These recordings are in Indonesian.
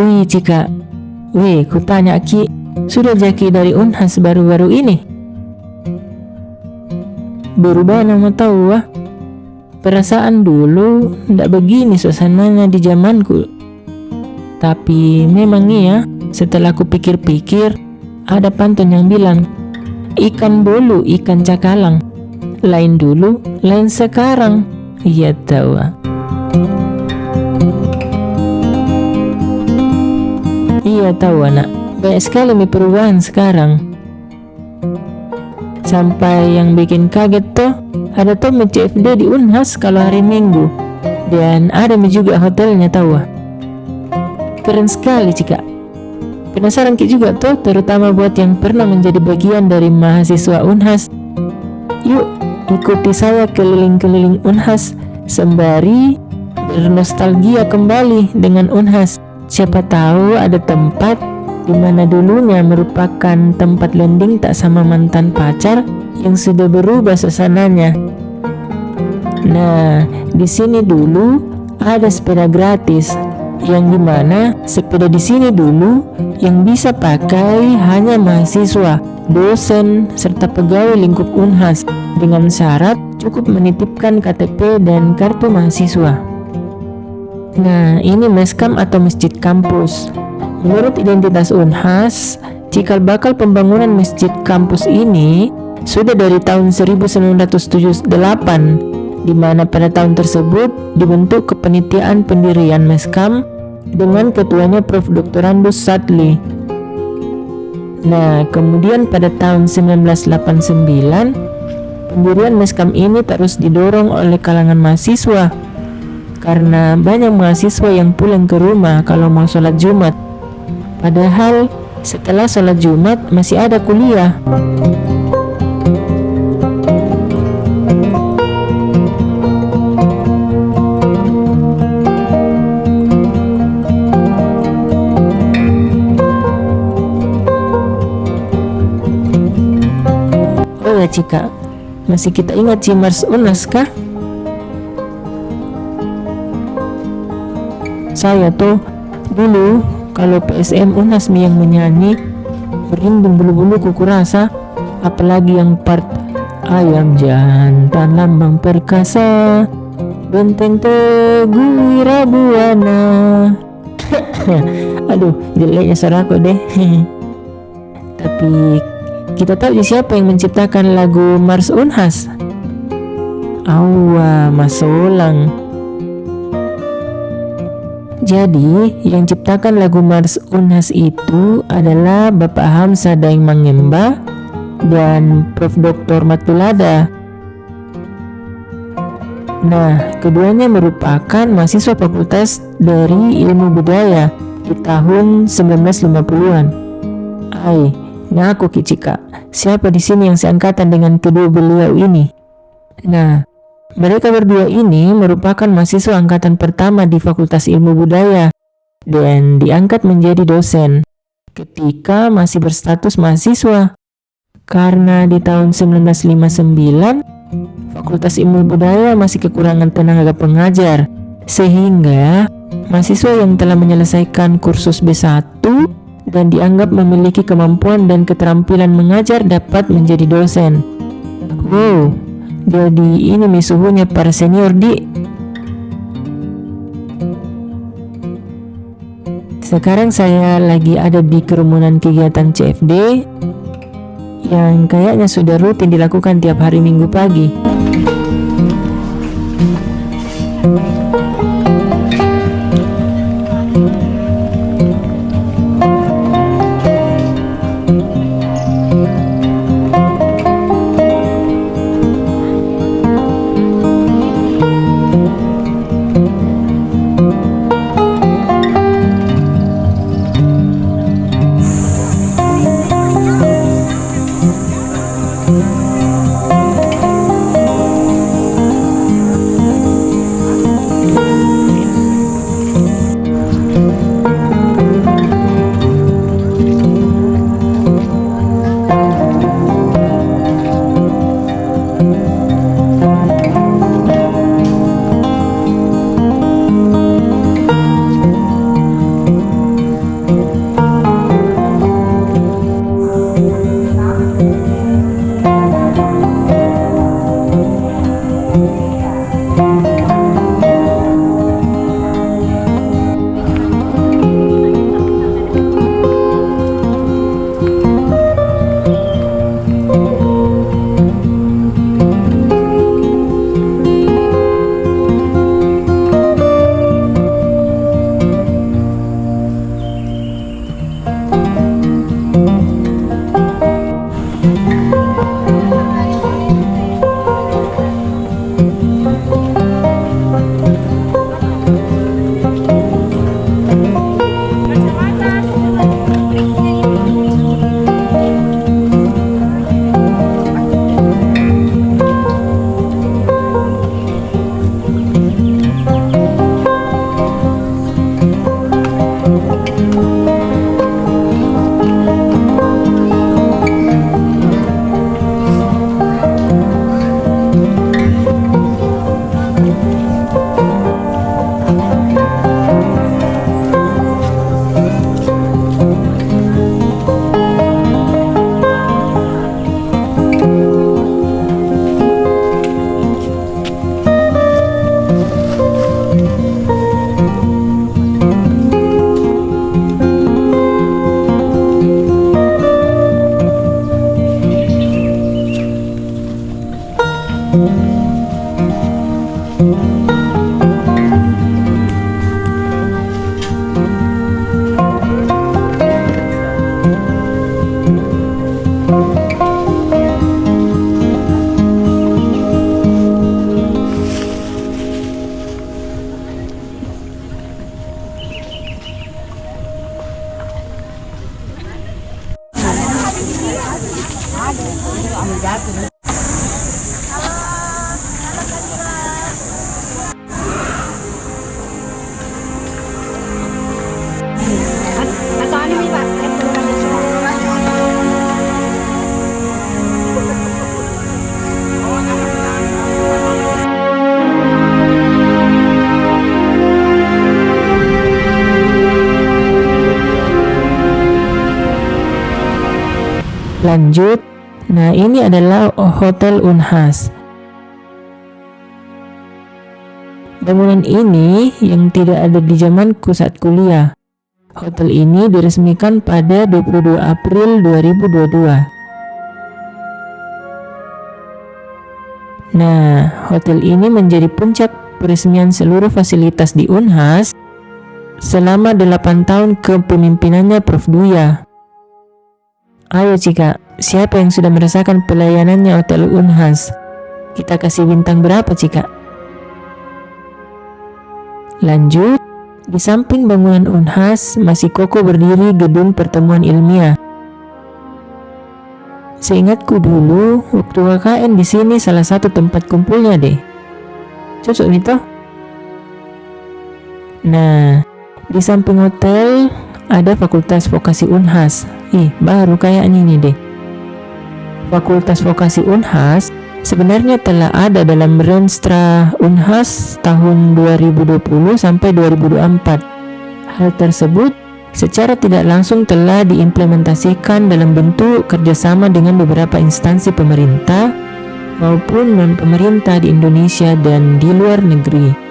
Wih Cika, weh kutanya Ki, sudah jaki dari Unhas baru-baru ini? Berubah nama tahu wah. Perasaan dulu ndak begini suasananya di zamanku. Tapi memang iya, setelah aku pikir-pikir, ada pantun yang bilang, ikan bolu, ikan cakalang, lain dulu, lain sekarang. Iya tahu. Iya tahu anak, banyak sekali perubahan sekarang. Sampai yang bikin kaget tuh, ada tuh CFD di Unhas kalau hari Minggu. Dan ada juga hotelnya tahu. Keren sekali Cika. Penasaran Ki juga tuh, terutama buat yang pernah menjadi bagian dari mahasiswa Unhas. Yuk ikuti saya keliling-keliling Unhas sembari bernostalgia kembali dengan Unhas. Siapa tahu ada tempat di mana dulunya merupakan tempat landing tak sama mantan pacar yang sudah berubah suasananya. Nah, di sini dulu ada sepeda gratis, yang dimana sepeda di sini dulu yang bisa pakai hanya mahasiswa, dosen, serta pegawai lingkup Unhas dengan syarat cukup menitipkan KTP dan kartu mahasiswa. Nah, ini meskam atau masjid kampus. Menurut identitas Unhas, cikal bakal pembangunan masjid kampus ini sudah dari tahun 1978, di mana pada tahun tersebut dibentuk kepanitiaan pendirian meskam dengan ketuanya Prof. Dr. Andus Sadli. Nah, kemudian pada tahun 1989, pendirian meskam ini terus didorong oleh kalangan mahasiswa karena banyak mahasiswa yang pulang ke rumah kalau mau sholat Jumat. Padahal setelah sholat Jumat masih ada kuliah. Oh ya Cika, masih kita ingat Cimars Unhas kah? Saya tuh dulu kalau PSM Unhas yang menyanyi merinding bulu-bulu kuku rasa, apalagi yang part ayam jantan lambang perkasa benteng teguh Irabuana. Aduh, jeleknya suaraku deh. Tapi kita tahu siapa yang menciptakan lagu Mars Unhas? Awa, Mas Solang. Jadi, yang ciptakan lagu Mars Unhas itu adalah Bapak Hamzah Daeng Mangemba dan Prof. Dr. Matulada. Nah, keduanya merupakan mahasiswa fakultas dari ilmu budaya di tahun 1950-an. Hai, ngaku Kicika, siapa di sini yang seangkatan dengan kedua beliau ini? Nah, mereka berdua ini merupakan mahasiswa angkatan pertama di Fakultas Ilmu Budaya dan diangkat menjadi dosen ketika masih berstatus mahasiswa. Karena di tahun 1959 Fakultas Ilmu Budaya masih kekurangan tenaga pengajar, sehingga mahasiswa yang telah menyelesaikan kursus B1 dan dianggap memiliki kemampuan dan keterampilan mengajar dapat menjadi dosen. Wow, jadi ini suhunya para senior di. Sekarang saya lagi ada di kerumunan kegiatan CFD yang kayaknya sudah rutin dilakukan tiap hari Minggu pagi. Lanjut, nah ini adalah Hotel Unhas. Bangunan ini yang tidak ada di zamanku saat kuliah. Hotel ini diresmikan pada 22 April 2022. Nah, hotel ini menjadi puncak peresmian seluruh fasilitas di Unhas selama 8 tahun kepemimpinannya Prof. Duya. Ayo Cika, siapa yang sudah merasakan pelayanannya Hotel Unhas? Kita kasih bintang berapa Cika? Lanjut, di samping bangunan Unhas masih kokoh berdiri gedung pertemuan ilmiah. Seingatku dulu, waktu KKN di sini salah satu tempat kumpulnya deh. Cocok nih toh? Nah, di samping hotel ada Fakultas Vokasi Unhas. Baru kayaknya ini deh. Fakultas Vokasi Unhas sebenarnya telah ada dalam Renstra Unhas tahun 2020 sampai 2024. Hal tersebut secara tidak langsung telah diimplementasikan dalam bentuk kerjasama dengan beberapa instansi pemerintah maupun non-pemerintah di Indonesia dan di luar negeri.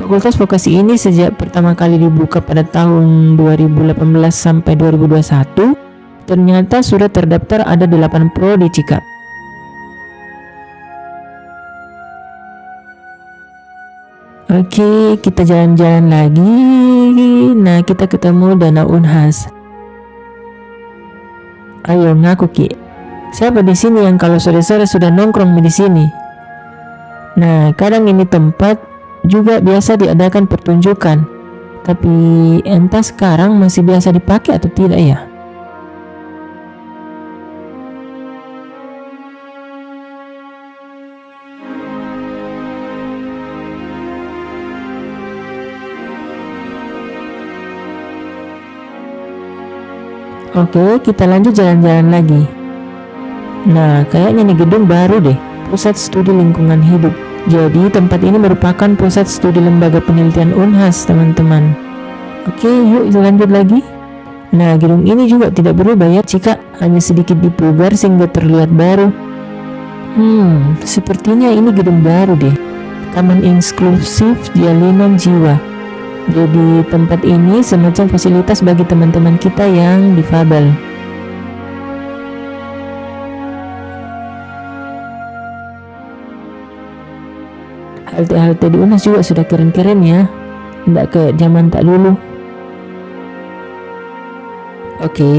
Fakultas Vokasi ini sejak pertama kali dibuka pada tahun 2018 sampai 2021, ternyata sudah terdaftar ada 8 prodi Cika. Oke, kita jalan-jalan lagi. Nah, kita ketemu Danau Unhas. Ayo ngaku Ki. Siapa di sini yang kalau sore-sore sudah nongkrong di sini? Nah, kadang ini tempat juga biasa diadakan pertunjukan, tapi entah sekarang masih biasa dipakai atau tidak ya. Oke, kita lanjut jalan-jalan lagi. Nah, kayaknya ini gedung baru deh, Pusat Studi Lingkungan Hidup. Jadi tempat ini merupakan pusat studi lembaga penelitian Unhas, teman-teman. Oke, yuk lanjut lagi. Nah, gedung ini juga tidak berubah ya Cika, hanya sedikit dipugar sehingga terlihat baru. Sepertinya ini gedung baru deh. Taman Inklusif Jalinan Jiwa. Jadi tempat ini semacam fasilitas bagi teman-teman kita yang difabel. Halte-halte di Unhas juga sudah keren-keren ya, tidak ke zaman tak dulu. Oke,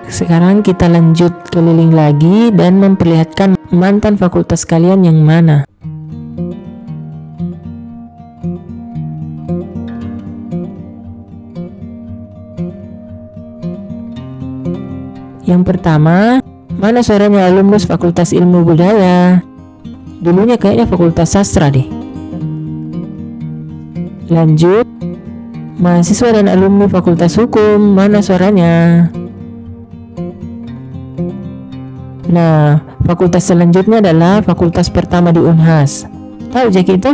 sekarang kita lanjut keliling lagi dan memperlihatkan mantan fakultas kalian yang mana. Yang pertama, mana suaranya alumnus Fakultas Ilmu Budaya? Dulunya kayaknya Fakultas Sastra deh. Lanjut, mahasiswa dan alumni Fakultas Hukum, mana suaranya? Nah, fakultas selanjutnya adalah fakultas pertama di Unhas. Tahu Jack itu?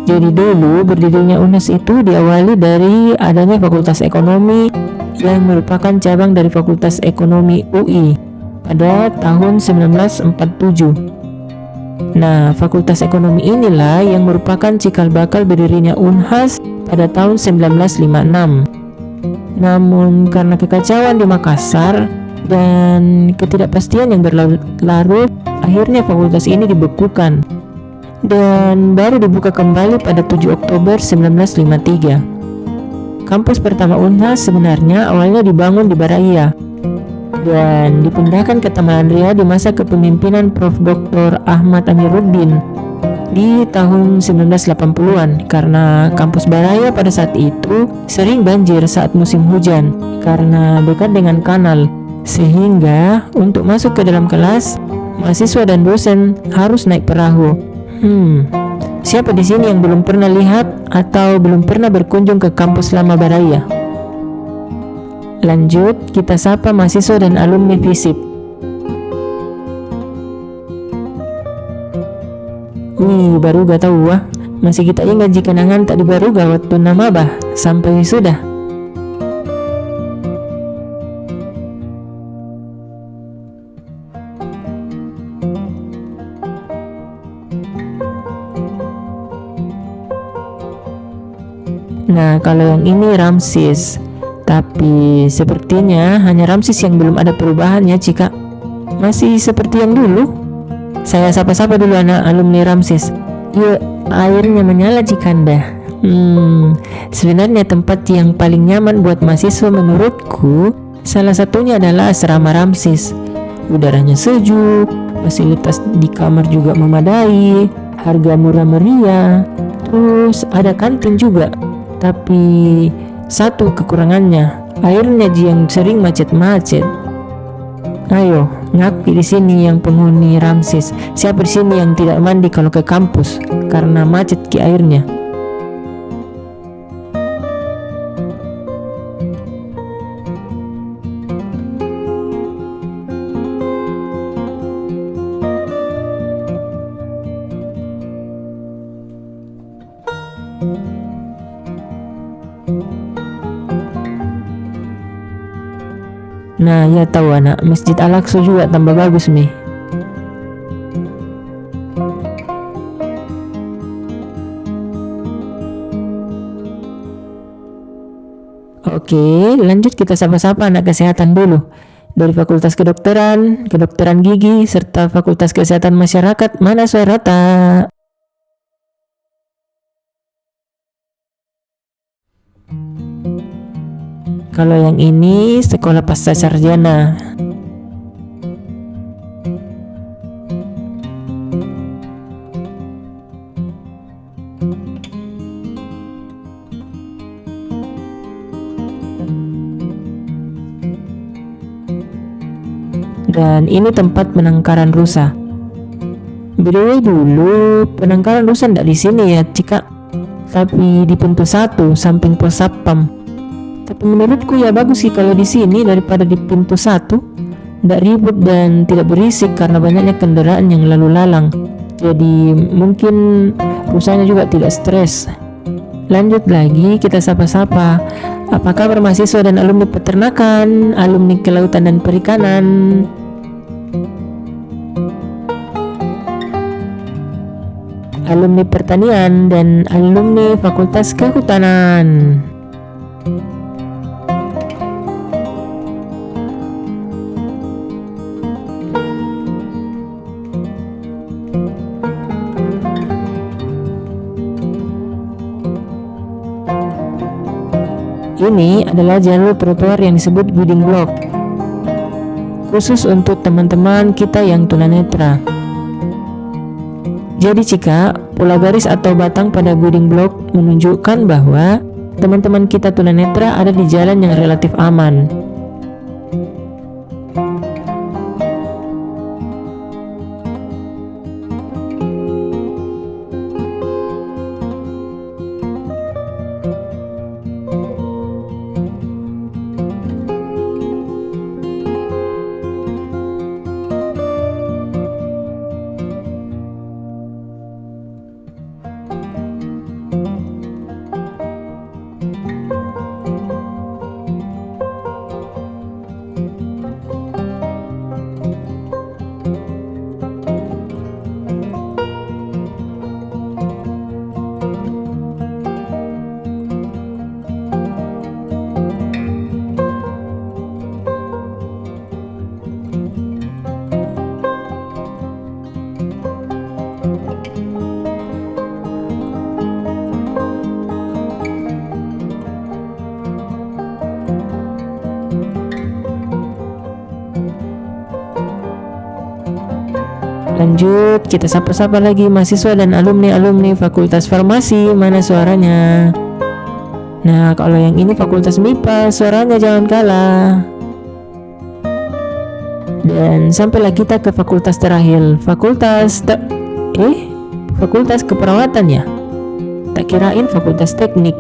Jadi dulu berdirinya Unhas itu diawali dari adanya Fakultas Ekonomi yang merupakan cabang dari Fakultas Ekonomi UI pada tahun 1947. Nah, Fakultas Ekonomi inilah yang merupakan cikal bakal berdirinya Unhas pada tahun 1956. Namun karena kekacauan di Makassar dan ketidakpastian yang berlarut, akhirnya fakultas ini dibekukan dan baru dibuka kembali pada 7 Oktober 1953. Kampus pertama Unhas sebenarnya awalnya dibangun di Baraya dan dipindahkan ke Taman Ria di masa kepemimpinan Prof. Dr. Ahmad Amiruddin di tahun 1980-an karena kampus Baraya pada saat itu sering banjir saat musim hujan karena dekat dengan kanal Sehingga untuk masuk ke dalam kelas, mahasiswa dan dosen harus naik perahu. Siapa di sini yang belum pernah lihat atau belum pernah berkunjung ke kampus Lama Baraya? Lanjut, kita sapa mahasiswa dan alumni FISIP. Wih, Baruga tahu wah. Masih kita ingat jika nangan tak di Baruga waktu nama bah sampai wisuda. Nah, kalau yang ini Ramsis. Tapi sepertinya hanya Ramsis yang belum ada perubahannya, Cika. Masih seperti yang dulu. Saya sapa-sapa dulu anak alumni Ramsis. Yuk, airnya menyala Cikanda. Sebenarnya tempat yang paling nyaman buat mahasiswa menurutku salah satunya adalah asrama Ramsis. Udaranya sejuk, fasilitas di kamar juga memadai, harga murah meriah, terus ada kantin juga. Tapi satu kekurangannya, airnya yang sering macet-macet. Ayo, ngaku di sini yang penghuni Ramsis. Siapa di sini yang tidak mandi kalau ke kampus karena macet ki airnya? Nah, ya tahu anak, Masjid Al-Aqsa juga tambah bagus nih. Oke, lanjut kita sapa-sapa anak kesehatan dulu. Dari Fakultas Kedokteran, Kedokteran Gigi, serta Fakultas Kesehatan Masyarakat, mana suara rata? Kalau yang ini sekolah pasca sarjana. Dan ini tempat penangkaran rusa. By the way dulu penangkaran rusa ndak di sini ya, Cika. Tapi di pintu 1 samping pos satpam. Tapi menurutku ya bagus sih kalau di sini daripada di pintu 1. Tidak ribut dan tidak berisik karena banyaknya kendaraan yang lalu lalang. Jadi mungkin rusanya juga tidak stres. Lanjut lagi kita sapa-sapa. Apa kabar mahasiswa dan alumni peternakan, alumni kelautan dan perikanan? Alumni pertanian dan alumni Fakultas Kehutanan. Ini adalah jalur trotoar yang disebut guiding block, khusus untuk teman-teman kita yang tunanetra. Jadi jika pola garis atau batang pada guiding block menunjukkan bahwa teman-teman kita tunanetra ada di jalan yang relatif aman. Lanjut, kita sapa-sapa lagi mahasiswa dan alumni Fakultas Farmasi, mana suaranya? Nah, kalau yang ini Fakultas MIPA, suaranya jangan kalah. Dan sampailah kita ke fakultas terakhir, fakultas keperawatan ya. Tak kirain fakultas teknik.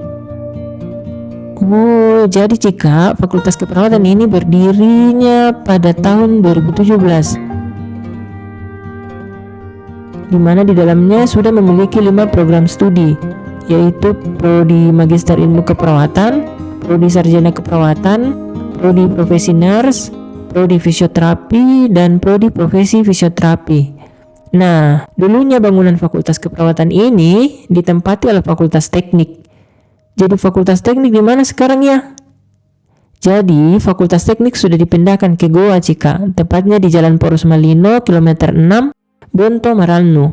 Oh, jadi Cika, fakultas keperawatan ini berdirinya pada tahun 2017. Di mana di dalamnya sudah memiliki 5 program studi, yaitu Prodi Magister Ilmu Keperawatan, Prodi Sarjana Keperawatan, Prodi Profesi Nurse, Prodi Fisioterapi, dan Prodi Profesi Fisioterapi. Nah, dulunya bangunan Fakultas Keperawatan ini ditempati oleh Fakultas Teknik. Jadi Fakultas Teknik di mana sekarang ya? Jadi Fakultas Teknik sudah dipindahkan ke Goa Cika, tepatnya di Jalan Porus Malino, kilometer 6, Bonto Maralnu.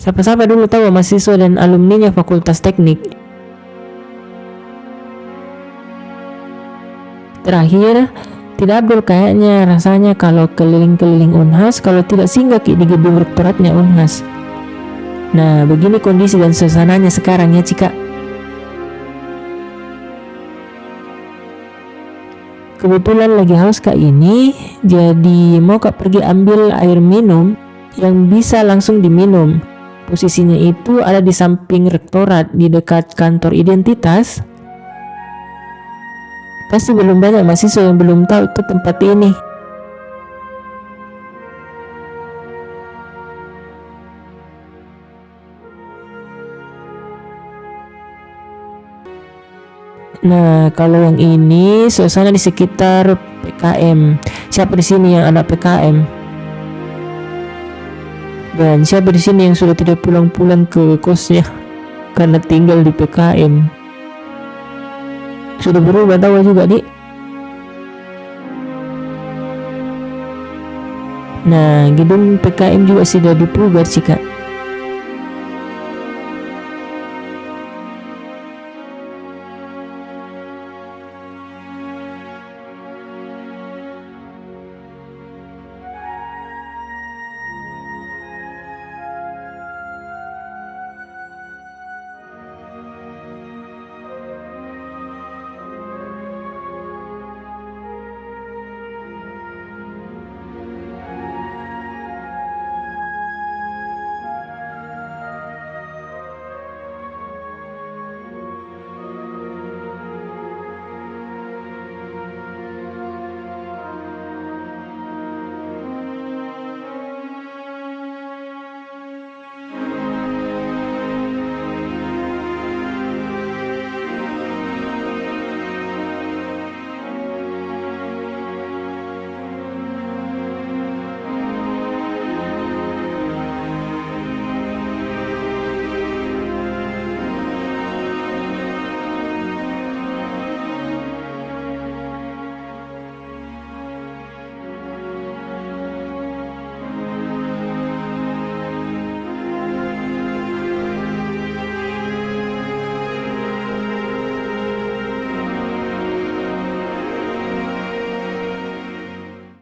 Siapa-siapa dulu tahu mahasiswa dan alumninya Fakultas Teknik. Terakhir, tidak Abdul kayaknya rasanya kalau keliling-keliling Unhas kalau tidak singgah di gedung rektoratnya Unhas. Nah, begini kondisi dan suasananya sekarang ya Cika. Kebetulan lagi haus kak ini, jadi mau kak pergi ambil air minum yang bisa langsung diminum. Posisinya itu ada di samping rektorat di dekat kantor identitas. Pasti belum banyak mahasiswa yang belum tahu itu tempat ini. Nah, kalau yang ini suasana di sekitar PKM. Siapa di sini yang anak PKM? Dan siapa di sini yang sudah tidak pulang-pulang ke kosnya karena tinggal di PKM? Sudah berubah tahu juga, Dik. Nah, gedung PKM juga sudah dipugar, Cika.